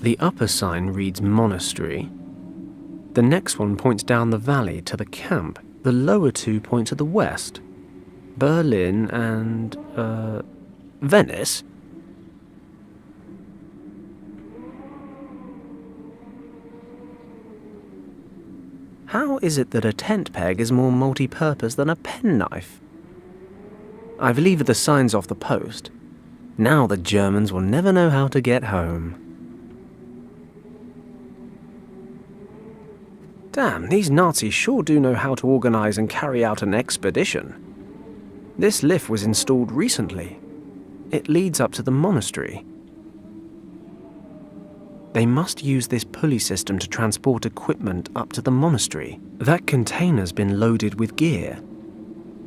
The upper sign reads monastery. The next one points down the valley to the camp. The lower two point to the west. Berlin and, Venice? How is it that a tent peg is more multi-purpose than a penknife? I've levered the signs off the post. Now the Germans will never know how to get home. Damn, these Nazis sure do know how to organize and carry out an expedition. This lift was installed recently. It leads up to the monastery. They must use this pulley system to transport equipment up to the monastery. That container's been loaded with gear,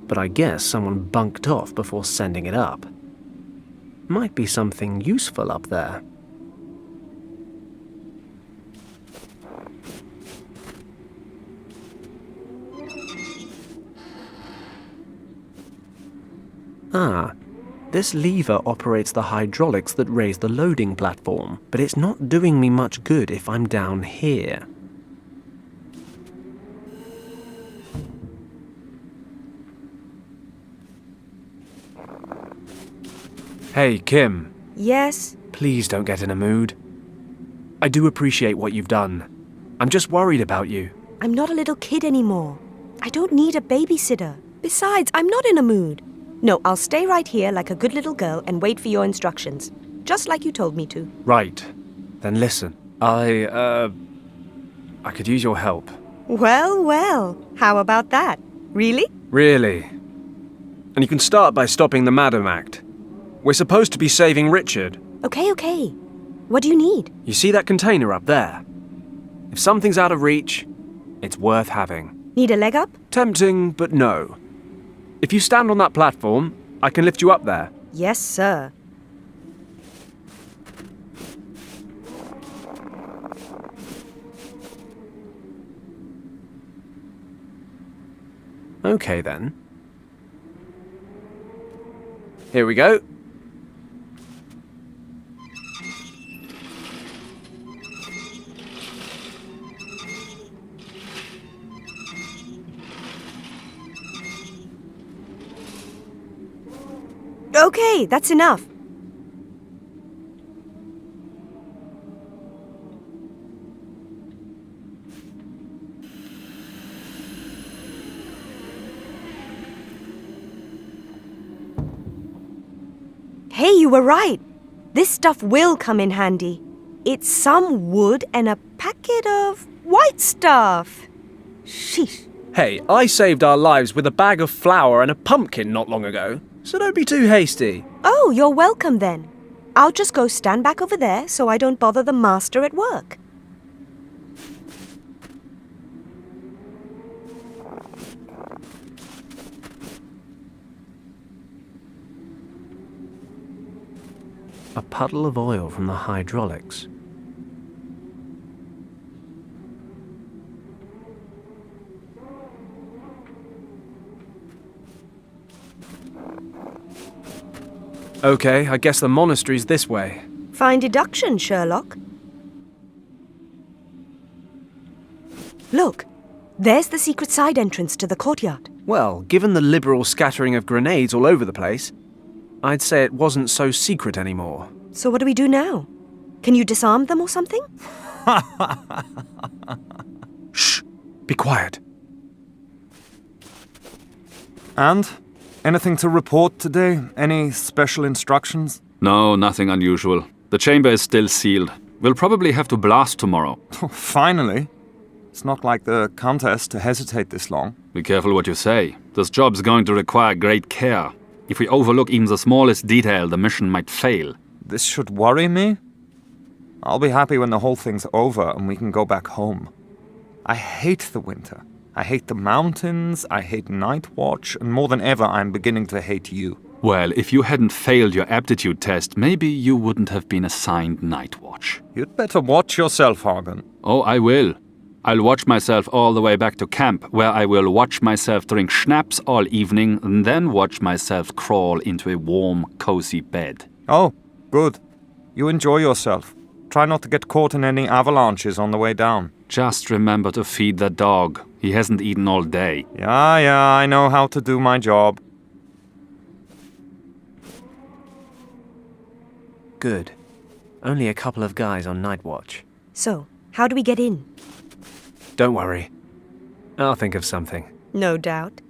but I guess someone bunked off before sending it up. Might be something useful up there. Ah, this lever operates the hydraulics that raise the loading platform, but it's not doing me much good if I'm down here. Hey, Kim. Yes? Please don't get in a mood. I do appreciate what you've done. I'm just worried about you. I'm not a little kid anymore. I don't need a babysitter. Besides, I'm not in a mood. No, I'll stay right here like a good little girl and wait for your instructions. Just like you told me to. Right. Then listen. I could use your help. Well, well. How about that? Really? Really. And you can start by stopping the Madam Act. We're supposed to be saving Richard. Okay. What do you need? You see that container up there? If something's out of reach, it's worth having. Need a leg up? Tempting, but no. If you stand on that platform, I can lift you up there. Yes, sir. Okay, then. Here we go. Okay, that's enough. Hey, you were right. This stuff will come in handy. It's some wood and a packet of white stuff. Sheesh. Hey, I saved our lives with a bag of flour and a pumpkin not long ago, so don't be too hasty. Oh, you're welcome then. I'll just go stand back over there so I don't bother the master at work. A puddle of oil from the hydraulics. Okay, I guess the monastery's this way. Fine deduction, Sherlock. Look, there's the secret side entrance to the courtyard. Well, given the liberal scattering of grenades all over the place, I'd say it wasn't so secret anymore. So what do we do now? Can you disarm them or something? Shh! Be quiet. And? Anything to report today? Any special instructions? No, nothing unusual. The chamber is still sealed. We'll probably have to blast tomorrow. Oh, finally. It's not like the Countess to hesitate this long. Be careful what you say. This job's going to require great care. If we overlook even the smallest detail, the mission might fail. This should worry me? I'll be happy when the whole thing's over and we can go back home. I hate the winter. I hate the mountains, I hate night watch, and more than ever I'm beginning to hate you. Well, if you hadn't failed your aptitude test, maybe you wouldn't have been assigned night watch. You'd better watch yourself, Hagen. Oh, I will. I'll watch myself all the way back to camp, where I will watch myself drink schnapps all evening, and then watch myself crawl into a warm, cozy bed. Oh, good. You enjoy yourself. Try not to get caught in any avalanches on the way down. Just remember to feed the dog. He hasn't eaten all day. Yeah, I know how to do my job. Good. Only a couple of guys on night watch. So, how do we get in? Don't worry. I'll think of something. No doubt.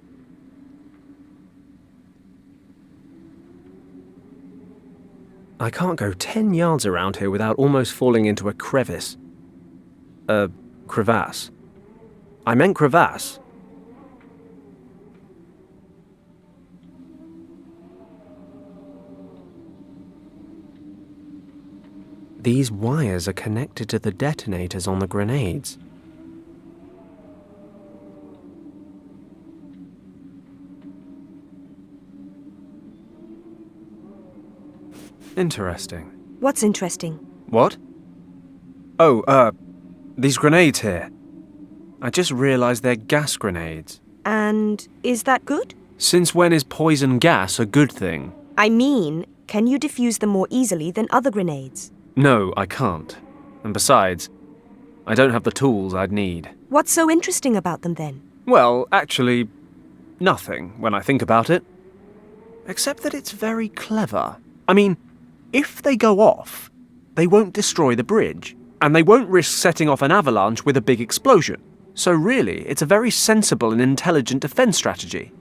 I can't go 10 yards around here without almost falling into a crevice. Crevasse. I meant crevasse. These wires are connected to the detonators on the grenades. Interesting. What's interesting? What? Oh, these grenades here. I just realized they're gas grenades. And is that good? Since when is poison gas a good thing? I mean, can you defuse them more easily than other grenades? No, I can't. And besides, I don't have the tools I'd need. What's so interesting about them then? Well, actually, nothing when I think about it. Except that it's very clever. I mean, if they go off, they won't destroy the bridge, and they won't risk setting off an avalanche with a big explosion. So really, it's a very sensible and intelligent defense strategy.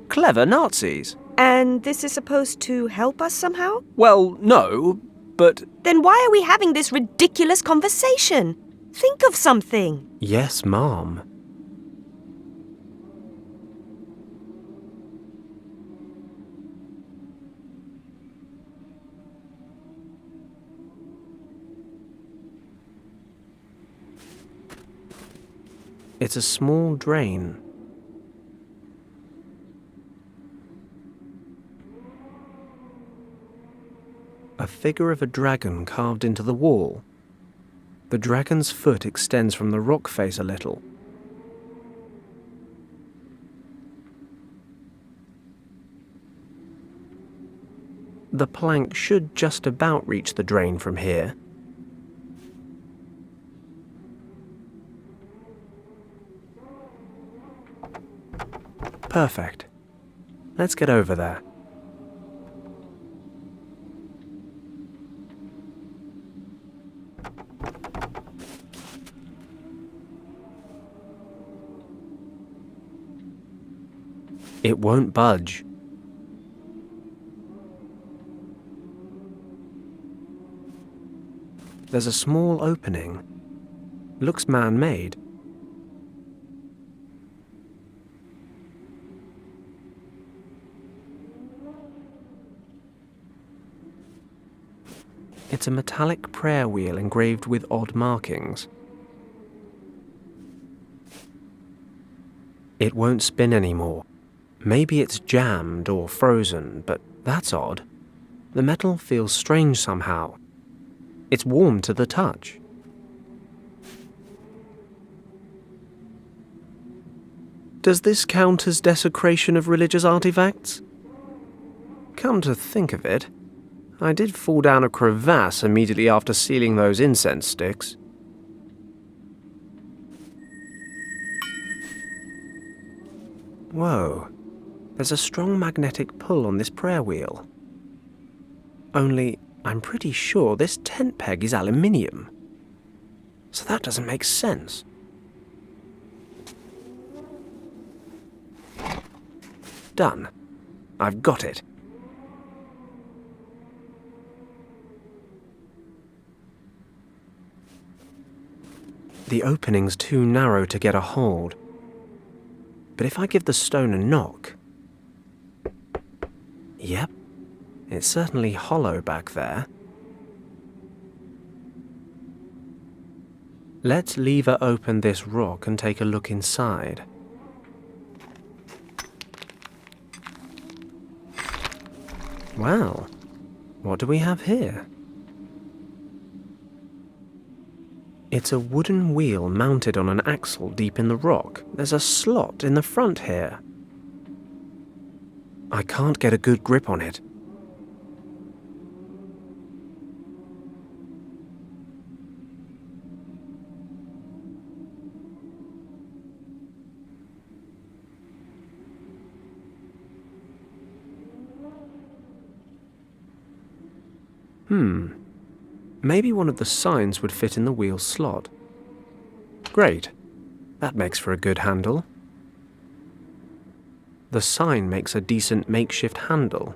Clever Nazis. And this is supposed to help us somehow? Well, no, but... Then why are we having this ridiculous conversation? Think of something. Yes, Mom. It's a small drain. A figure of a dragon carved into the wall. The dragon's foot extends from the rock face a little. The plank should just about reach the drain from here. Perfect. Let's get over there. It won't budge. There's a small opening. Looks man-made. It's a metallic prayer wheel engraved with odd markings. It won't spin anymore. Maybe it's jammed or frozen, but that's odd. The metal feels strange somehow. It's warm to the touch. Does this count as desecration of religious artifacts? Come to think of it, I did fall down a crevasse immediately after sealing those incense sticks. Whoa, there's a strong magnetic pull on this prayer wheel. Only, I'm pretty sure this tent peg is aluminium. So that doesn't make sense. Done. I've got it. The opening's too narrow to get a hold. But if I give the stone a knock... Yep, it's certainly hollow back there. Let's lever open this rock and take a look inside. Well, what do we have here? It's a wooden wheel mounted on an axle deep in the rock. There's a slot in the front here. I can't get a good grip on it. Maybe one of the signs would fit in the wheel slot. Great. That makes for a good handle. The sign makes a decent makeshift handle.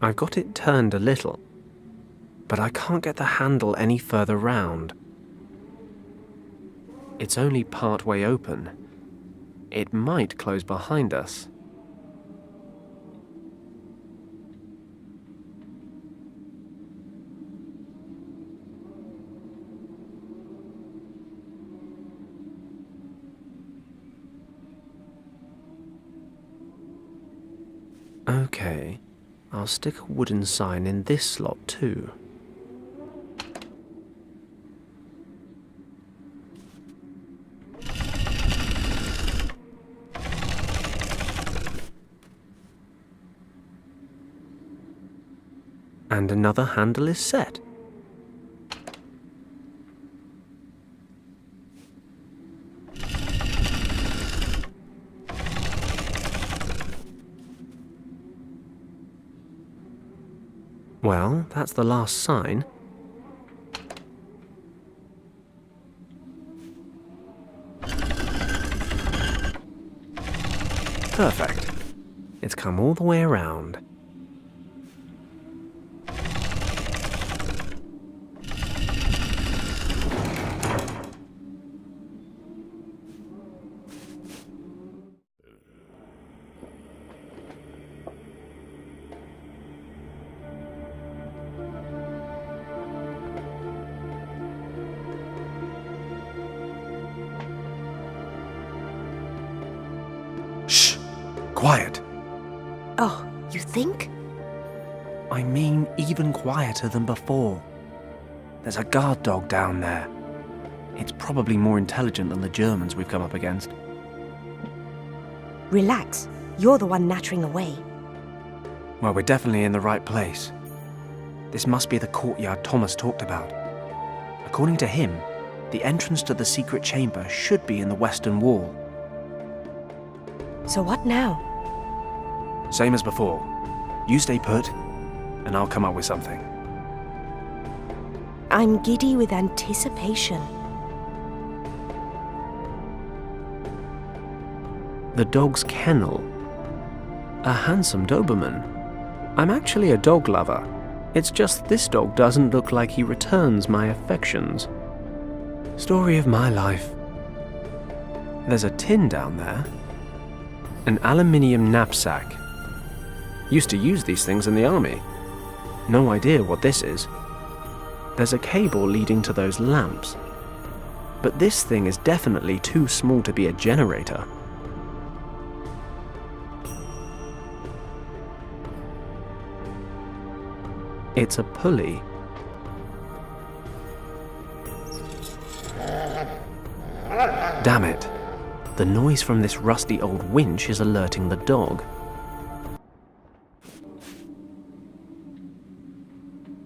I've got it turned a little, but I can't get the handle any further round. It's only part way open. It might close behind us. Okay, I'll stick a wooden sign in this slot too. And another handle is set. Well, that's the last sign. Perfect. It's come all the way around. Shh! Quiet! Oh, you think? I mean even quieter than before. There's a guard dog down there. It's probably more intelligent than the Germans we've come up against. Relax. You're the one nattering away. Well, we're definitely in the right place. This must be the courtyard Thomas talked about. According to him, the entrance to the secret chamber should be in the western wall. So what now? Same as before. You stay put, and I'll come up with something. I'm giddy with anticipation. The dog's kennel. A handsome Doberman. I'm actually a dog lover. It's just this dog doesn't look like he returns my affections. Story of my life. There's a tin down there. An aluminium knapsack. Used to use these things in the army. No idea what this is. There's a cable leading to those lamps. But this thing is definitely too small to be a generator. It's a pulley. Damn it. The noise from this rusty old winch is alerting the dog.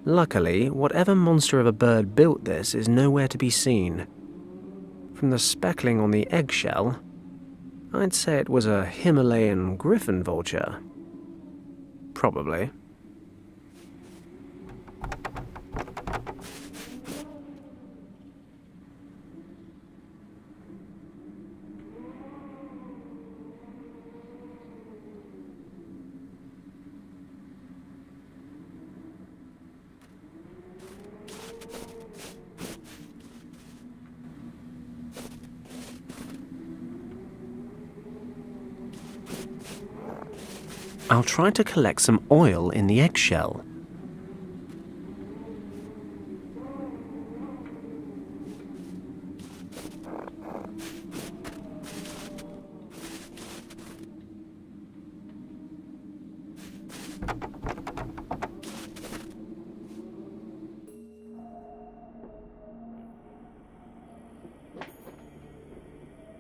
Luckily, whatever monster of a bird built this is nowhere to be seen. From the speckling on the eggshell, I'd say it was a Himalayan griffon vulture. Probably. I'll try to collect some oil in the eggshell.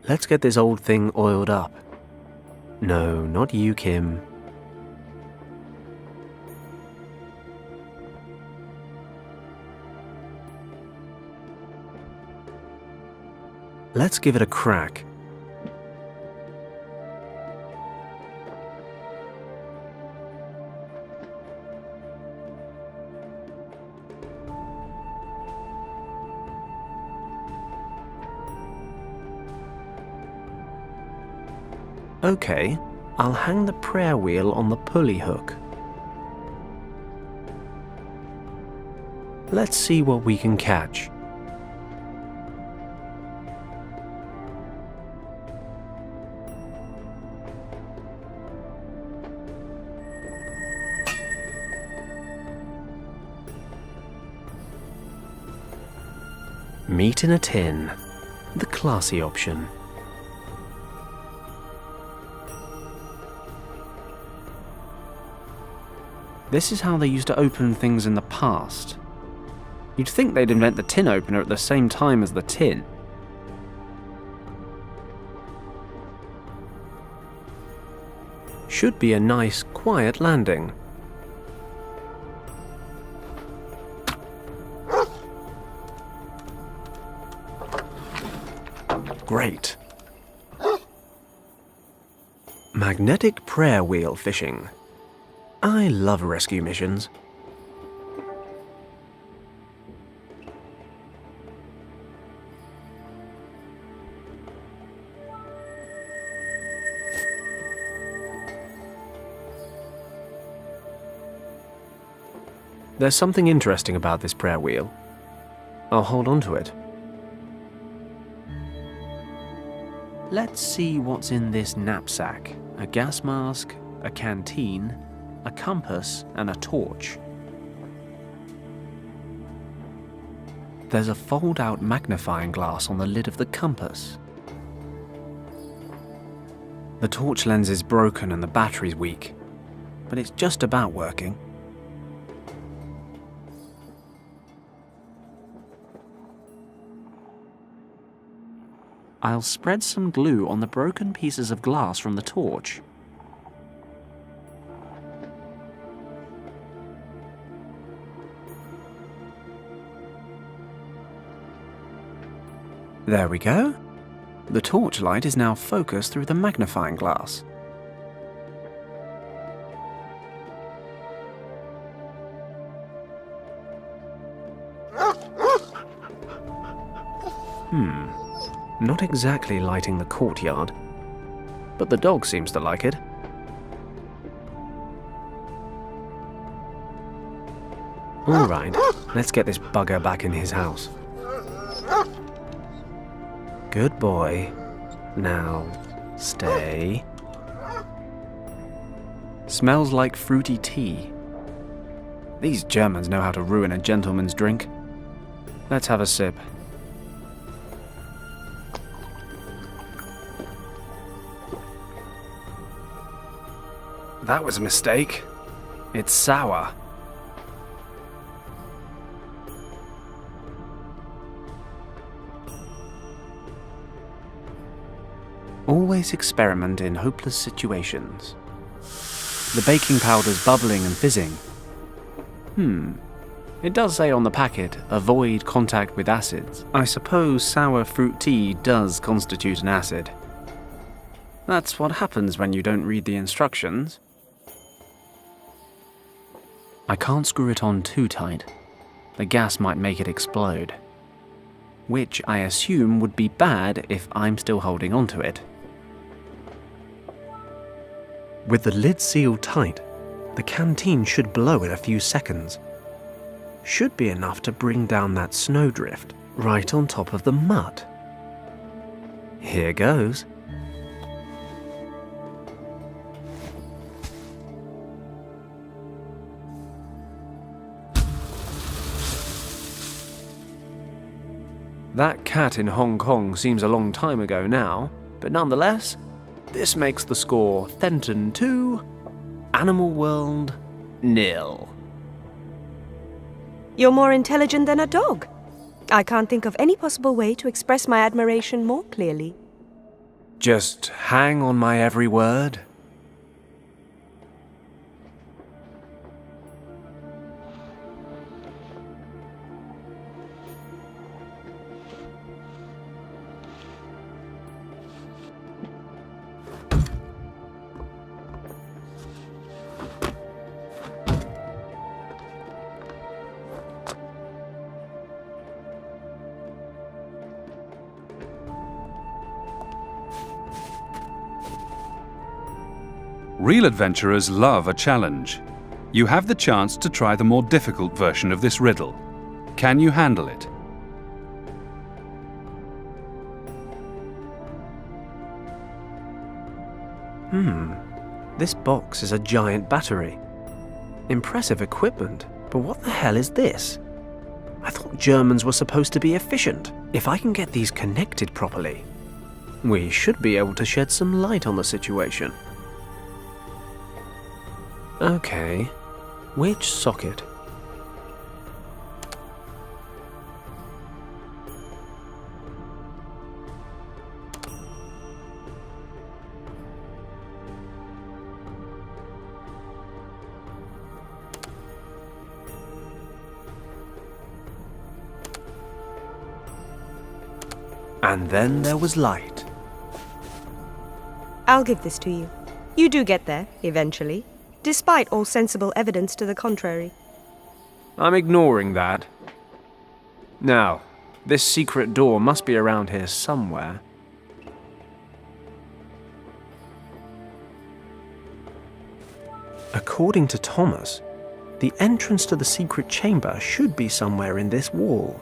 Let's get this old thing oiled up. No, not you, Kim. Let's give it a crack. Okay, I'll hang the prayer wheel on the pulley hook. Let's see what we can catch. Meat in a tin, the classy option. This is how they used to open things in the past. You'd think they'd invent the tin opener at the same time as the tin. Should be a nice, quiet landing. Great. Magnetic prayer wheel fishing. I love rescue missions. There's something interesting about this prayer wheel. I'll hold on to it. Let's see what's in this knapsack. A gas mask, a canteen, a compass, and a torch. There's a fold-out magnifying glass on the lid of the compass. The torch lens is broken and the battery's weak, but it's just about working. I'll spread some glue on the broken pieces of glass from the torch. There we go. The torchlight is now focused through the magnifying glass. Not exactly lighting the courtyard, but the dog seems to like it. All right, let's get this bugger back in his house. Good boy. Now, stay. Smells like fruity tea. These Germans know how to ruin a gentleman's drink. Let's have a sip. That was a mistake. It's sour. Always experiment in hopeless situations. The baking powder's bubbling and fizzing. It does say on the packet, avoid contact with acids. I suppose sour fruit tea does constitute an acid. That's what happens when you don't read the instructions. I can't screw it on too tight. The gas might make it explode. Which I assume would be bad if I'm still holding onto it. With the lid sealed tight, the canteen should blow in a few seconds. Should be enough to bring down that snowdrift right on top of the mud. Here goes. That cat in Hong Kong seems a long time ago now, but nonetheless, this makes the score Fenton 2, Animal World 0. You're more intelligent than a dog. I can't think of any possible way to express my admiration more clearly. Just hang on my every word. Real adventurers love a challenge. You have the chance to try the more difficult version of this riddle. Can you handle it? This box is a giant battery. Impressive equipment, but what the hell is this? I thought Germans were supposed to be efficient. If I can get these connected properly, we should be able to shed some light on the situation. Okay, which socket? And then there was light. I'll give this to you. You do get there, eventually, despite all sensible evidence to the contrary. I'm ignoring that. Now, this secret door must be around here somewhere. According to Thomas, the entrance to the secret chamber should be somewhere in this wall.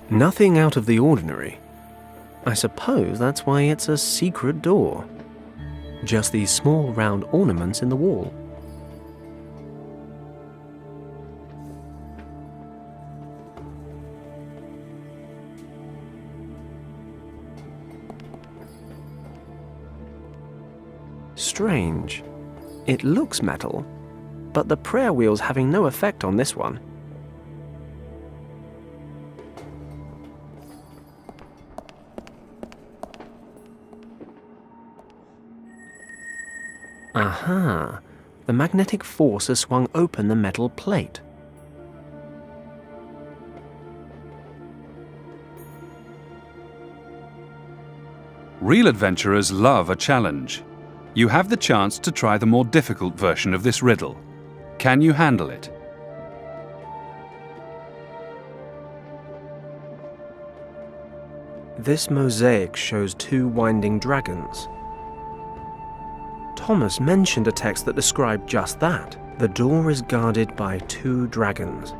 Nothing out of the ordinary. I suppose that's why it's a secret door. Just these small round ornaments in the wall. Strange. It looks metal, but the prayer wheel's having no effect on this one. Aha! The magnetic force has swung open the metal plate. Real adventurers love a challenge. You have the chance to try the more difficult version of this riddle. Can you handle it? This mosaic shows two winding dragons. Thomas mentioned a text that described just that. The door is guarded by two dragons,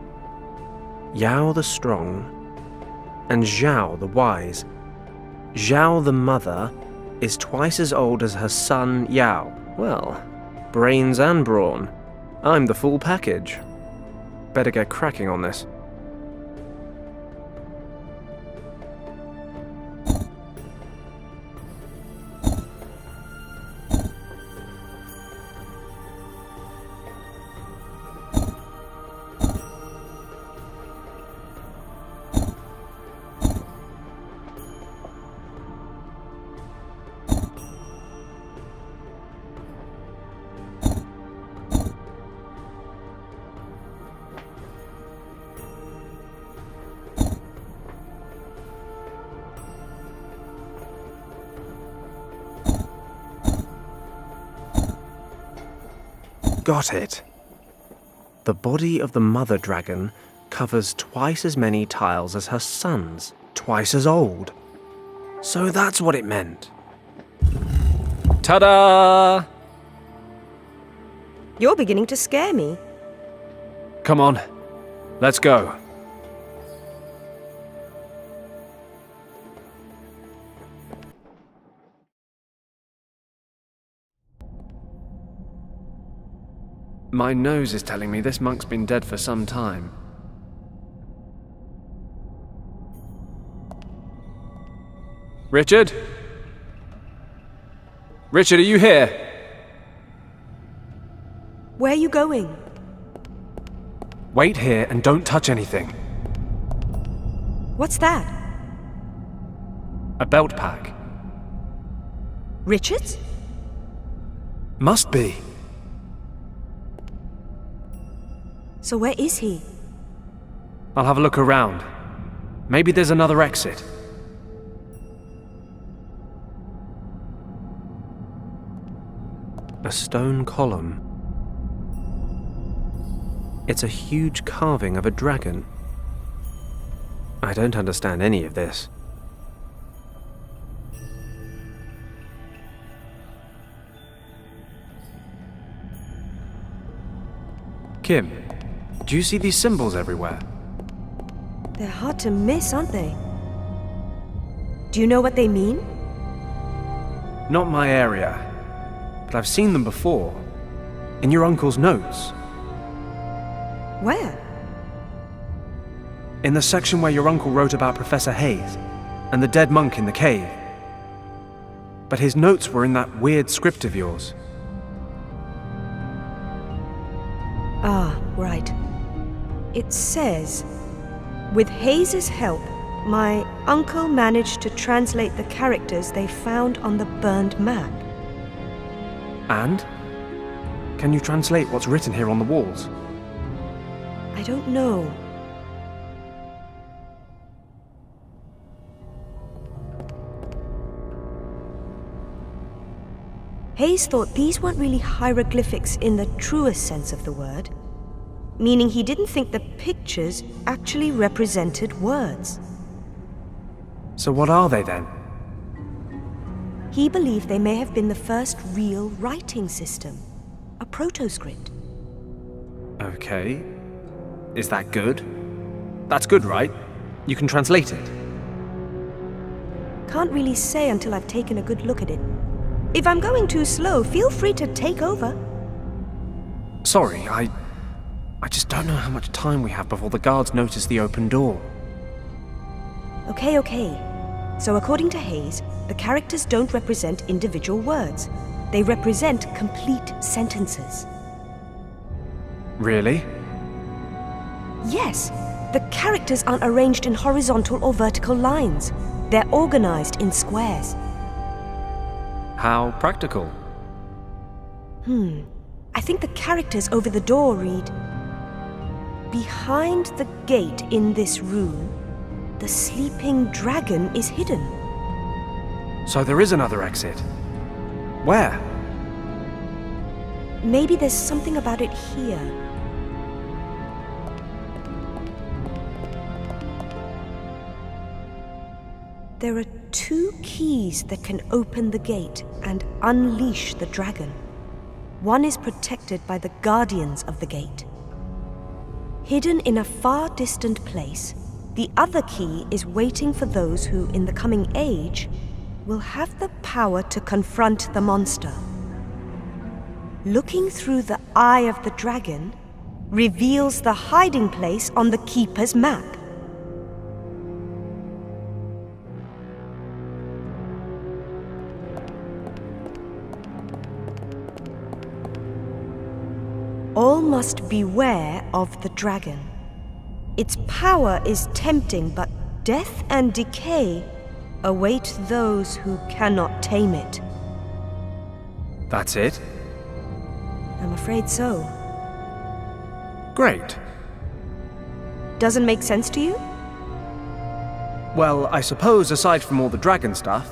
Yao the Strong and Zhao the Wise. Zhao the mother is twice as old as her son Yao. Well, brains and brawn. I'm the full package. Better get cracking on this. Got it. The body of the mother dragon covers twice as many tiles as her sons, twice as old. So that's what it meant. Ta-da! You're beginning to scare me. Come on, let's go. My nose is telling me this monk's been dead for some time. Richard? Richard, are you here? Where are you going? Wait here and don't touch anything. What's that? A belt pack. Richard's? Must be. So where is he? I'll have a look around. Maybe there's another exit. A stone column. It's a huge carving of a dragon. I don't understand any of this. Kim, do you see these symbols everywhere? They're hard to miss, aren't they? Do you know what they mean? Not my area, but I've seen them before. In your uncle's notes. Where? In the section where your uncle wrote about Professor Hayes and the dead monk in the cave. But his notes were in that weird script of yours. Ah, right. It says, with Hayes's help, my uncle managed to translate the characters they found on the burned map. And? Can you translate what's written here on the walls? I don't know. Hayes thought these weren't really hieroglyphics in the truest sense of the word, meaning he didn't think the pictures actually represented words. So what are they then? He believed they may have been the first real writing system, a proto-script. Okay. Is that good? That's good, right? You can translate it. Can't really say until I've taken a good look at it. If I'm going too slow, feel free to take over. Sorry, I just don't know how much time we have before the guards notice the open door. Okay. So according to Hayes, the characters don't represent individual words. They represent complete sentences. Really? Yes, the characters aren't arranged in horizontal or vertical lines. They're organized in squares. How practical. I think the characters over the door read, behind the gate in this room, the sleeping dragon is hidden. So there is another exit. Where? Maybe there's something about it here. There are 2 keys that can open the gate and unleash the dragon. One is protected by the guardians of the gate. Hidden in a far distant place, the other key is waiting for those who, in the coming age, will have the power to confront the monster. Looking through the eye of the dragon reveals the hiding place on the Keeper's map. All must beware of the dragon. Its power is tempting, but death and decay await those who cannot tame it. That's it? I'm afraid so. Great. Doesn't make sense to you? Well, I suppose aside from all the dragon stuff,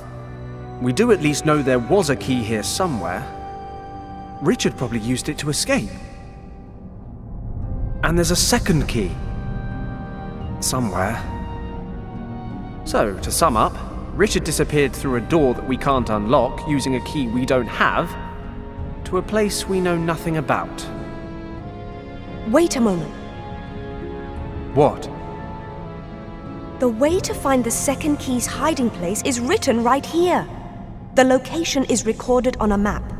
we do at least know there was a key here somewhere. Richard probably used it to escape. And there's a second key. Somewhere. So, to sum up, Richard disappeared through a door that we can't unlock using a key we don't have, to a place we know nothing about. Wait a moment. What? The way to find the second key's hiding place is written right here. The location is recorded on a map.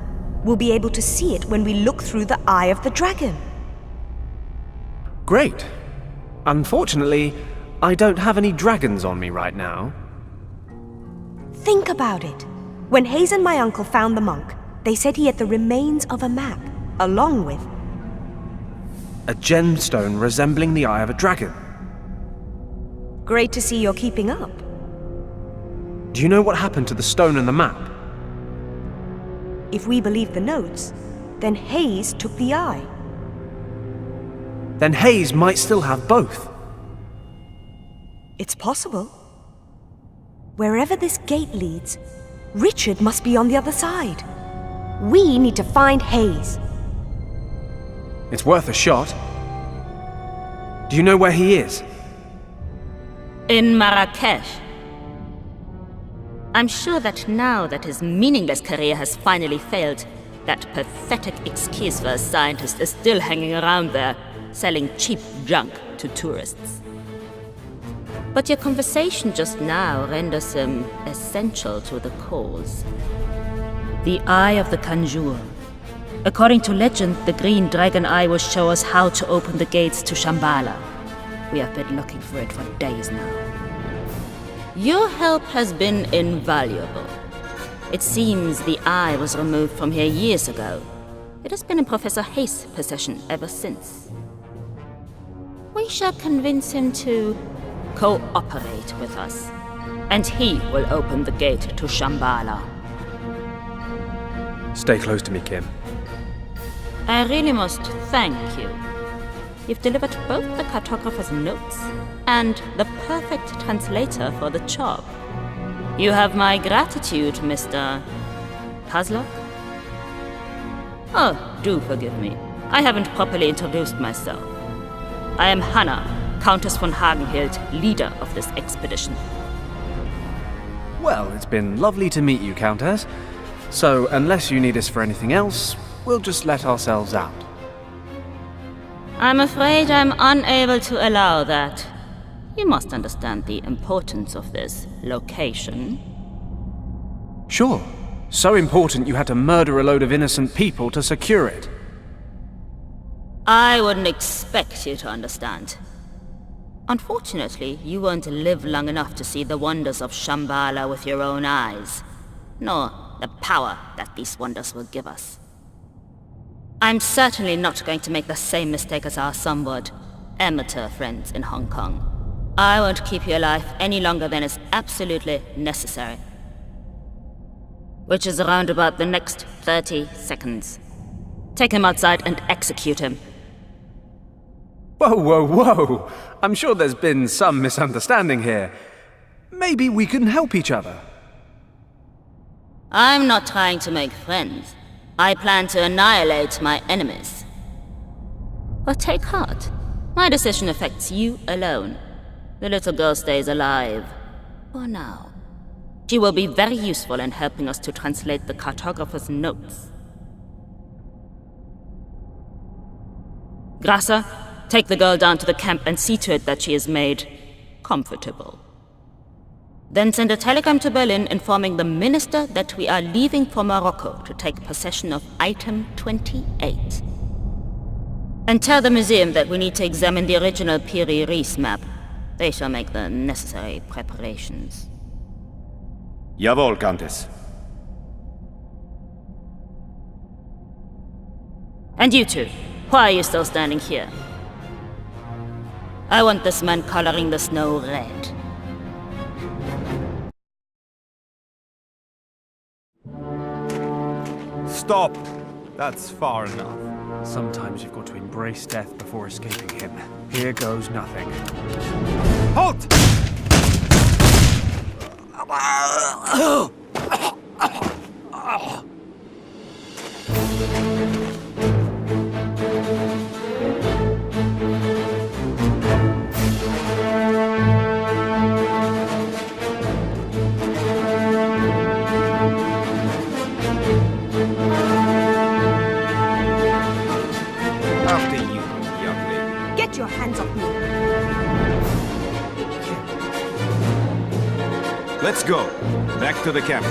We'll be able to see it when we look through the eye of the dragon. Great. Unfortunately, I don't have any dragons on me right now. Think about it. When Hayes and my uncle found the monk, they said he had the remains of a map, along with... A gemstone resembling the eye of a dragon. Great to see you're keeping up. Do you know what happened to the stone and the map? If we believe the notes, then Hayes took the eye. Then Hayes might still have both. It's possible. Wherever this gate leads, Richard must be on the other side. We need to find Hayes. It's worth a shot. Do you know where he is? In Marrakesh. I'm sure that now that his meaningless career has finally failed, That pathetic excuse for a scientist is still hanging around there, selling cheap junk to tourists. But your conversation just now renders him essential to the cause. The Eye of the Kanjur. According to legend, the green dragon eye will show us how to open the gates to Shambhala. We have been looking for it for days now. Your help has been invaluable. It seems the eye was removed from here years ago. It has been in Professor Hayes' possession ever since. We shall convince him to cooperate with us, and he will open the gate to Shambhala. Stay close to me, Kim. I really must thank you. You've delivered both the cartographer's notes and the perfect translator for the job. You have my gratitude, Mr. Puzzlock? Oh, do forgive me. I haven't properly introduced myself. I am Hannah, Countess von Hagenhild, leader of this expedition. Well, it's been lovely to meet you, Countess. So, unless you need us for anything else, we'll just let ourselves out. I'm afraid I'm unable to allow that. You must understand the importance of this location. Sure. So important you had to murder a load of innocent people to secure it. I wouldn't expect you to understand. Unfortunately, you won't live long enough to see the wonders of Shambhala with your own eyes, nor the power that these wonders will give us. I'm certainly not going to make the same mistake as our somewhat amateur friends in Hong Kong. I won't keep you alive any longer than is absolutely necessary. Which is around about the next 30 seconds. Take him outside and execute him. Whoa, whoa, whoa! I'm sure there's been some misunderstanding here. Maybe we can help each other. I'm not trying to make friends. I plan to annihilate my enemies. But take heart. My decision affects you alone. The little girl stays alive. For now. She will be very useful in helping us to translate the cartographer's notes. Grasser, take the girl down to the camp and see to it that she is made comfortable. Then send a telegram to Berlin informing the minister that we are leaving for Morocco to take possession of item 28. And tell the museum that we need to examine the original Piri Reis map. They shall make the necessary preparations. Jawohl, Countess. And you two, why are you still standing here? I want this man coloring the snow red. Stop! That's far enough. Sometimes you've got to embrace death before escaping him. Here goes nothing. Halt! After you, young lady. Get your hands off me. Let's go. Back to the camp.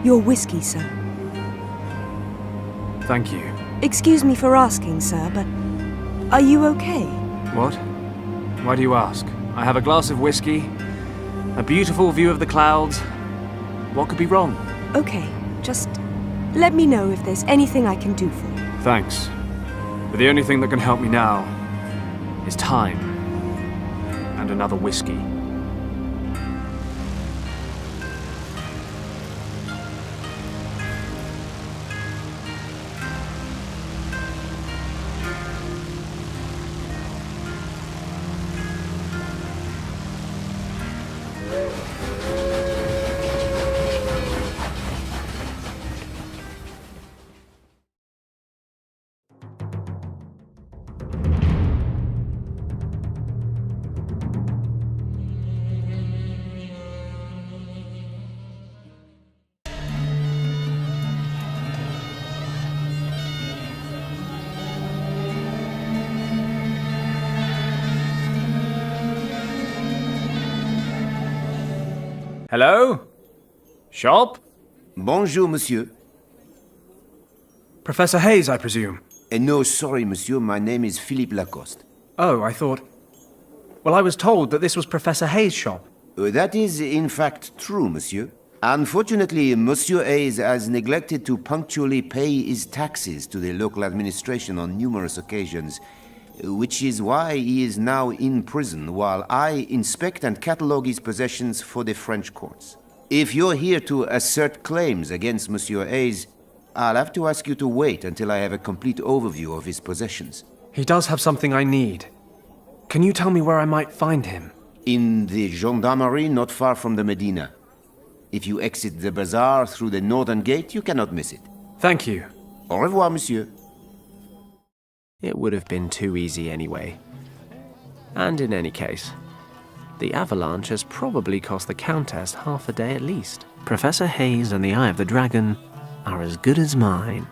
Your whiskey, sir. Thank you. Excuse me for asking, sir, but are you okay? What? Why do you ask? I have a glass of whiskey, a beautiful view of the clouds. What could be wrong? Okay, just let me know if there's anything I can do for you. Thanks. But the only thing that can help me now is time and another whiskey. Hello? Shop? Bonjour, monsieur. Professor Hayes, I presume. No, sorry, monsieur. My name is Philippe Lacoste. Oh, I thought... Well, I was told that this was Professor Hayes' shop. That is, in fact, true, monsieur. Unfortunately, Monsieur Hayes has neglected to punctually pay his taxes to the local administration on numerous occasions, which is why he is now in prison while I inspect and catalogue his possessions for the French courts. If you're here to assert claims against Monsieur Hayes, I'll have to ask you to wait until I have a complete overview of his possessions. He does have something I need. Can you tell me where I might find him? In the gendarmerie not far from the Medina. If you exit the bazaar through the northern gate, you cannot miss it. Thank you. Au revoir, monsieur. It would have been too easy anyway. And in any case, the avalanche has probably cost the Countess half a day at least. Professor Hayes and the Eye of the Dragon are as good as mine.